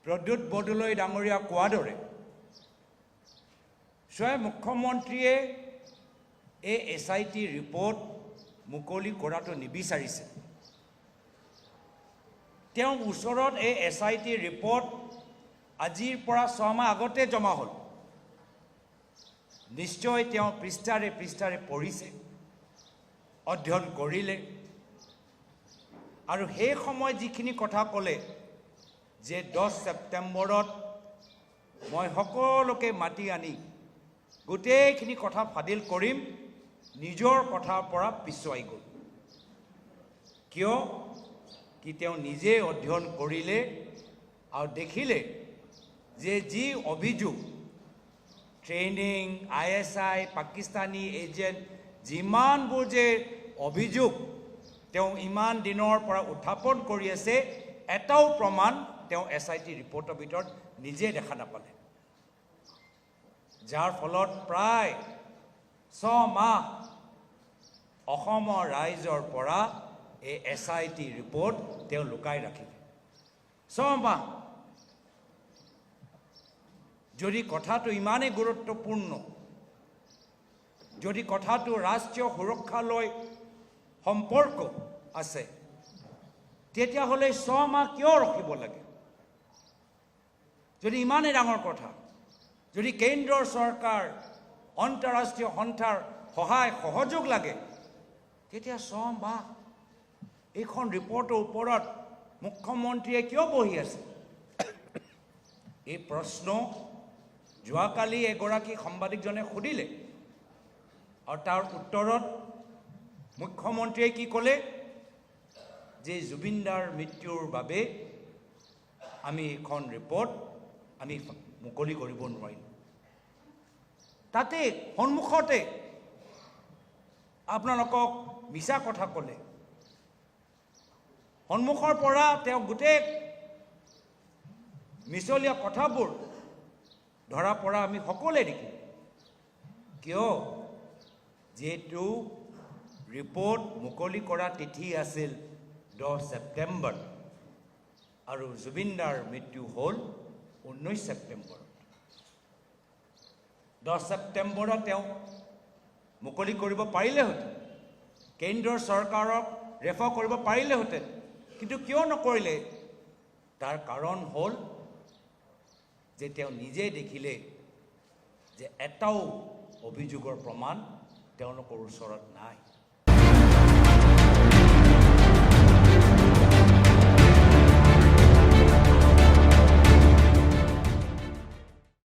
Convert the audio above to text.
প্ৰদ্যুৎ বৰদলৈ ডাঙৰীয়া কোৱাৰ দৰে স্বয়ং মুখ্যমন্ত্ৰীয়ে এই SIT ৰিপৰ্ট মুকলি কৰাটো নিবিচাৰিছে তেওঁৰ ওচৰত এই SIT ৰিপৰ্ট আজিৰ পৰা 6 মাহ আগতে জমা হ'ল নিশ্চয় তেওঁ পৃষ্ঠাৰে পঢ়িছে অধ্যয়ন কৰিলে আৰু সেই সময় যিখিনি কথা ক'লে যে 10 ছেপ্টেম্বৰত মই সকলোকে মাতি আনি গোটেইখিনি কথা ফাদিল কৰিম নিজৰ কথাৰ পৰা পিছুৱাই গ'ল কিয় কি তেওঁ নিজে অধ্যয়ন কৰিলে আৰু দেখিলে যে যি অভিযোগ ট্ৰেইনিং ISI পাকিস্তানী এজেণ্ট যিমানবোৰ যে অভিযোগ তেওঁ ইমান দিনৰ পৰা উত্থাপন কৰি আছে এটাও প্ৰমাণ তেওঁ SIT ৰিপৰ্টৰ ভিতৰত নিজে দেখা নাপালে যাৰ ফলত প্ৰায় 6 মাহ অসমৰ ৰাইজৰ পৰা এই SIT ৰিপৰ্ট তেওঁ লুকাই ৰাখিলে 6 মাহ যদি কথাটো ইমানেই গুৰুত্বপূৰ্ণ যদি কথাটো ৰাষ্ট্ৰীয় সুৰক্ষালৈ সম্পৰ্ক আছে তেতিয়াহ'লে 6 মাহ কিয় ৰখিব লাগে যদি ইমানেই ডাঙৰ কথা যদি কেন্দ্ৰৰ চৰকাৰ অন্তঃৰাষ্ট্ৰীয় সন্থাৰ সহায় সহযোগ লাগে তেতিয়া 6 মাহ এইখন ৰিপৰ্টৰ ওপৰত মুখ্যমন্ত্ৰীয়ে কিয় বহি আছে এই প্ৰশ্ন যোৱাকালি এগৰাকী সাংবাদিকজনে সুধিলে আৰু তাৰ উত্তৰত মুখ্যমন্ত্ৰীয়ে কি ক'লে যে জুবিনদাৰ মৃত্যুৰ বাবে আমি এখন ৰিপৰ্ট আমি মুকলি কৰিব নোৱাৰিম তাতে সন্মুখতে আপোনালোকক মিছা কথা ক'লে সন্মুখৰ পৰা তেওঁ গোটেই মিছলীয়া কথাবোৰ ধৰা পৰা আমি সকলোৱে দেখিম কিয় যেটো ৰিপৰ্ট মুকলি কৰা তিথি আছিল 10 ছেপ্টেম্বৰ আৰু জুবিনদাৰ মৃত্যু হ'ল 19 ছেপ্টেম্বৰ 10 ছেপ্টেম্বৰত তেওঁ মুকলি কৰিব পাৰিলেহেঁতেন কেন্দ্ৰৰ চৰকাৰক ৰেফাৰ কৰিব পাৰিলেহেঁতেন কিন্তু কিয় নকৰিলে তাৰ কাৰণ হ'ল যে তেওঁ নিজে দেখিলে যে এটাও অভিযোগৰ প্ৰমাণ তেওঁলোকৰ ওচৰত নাই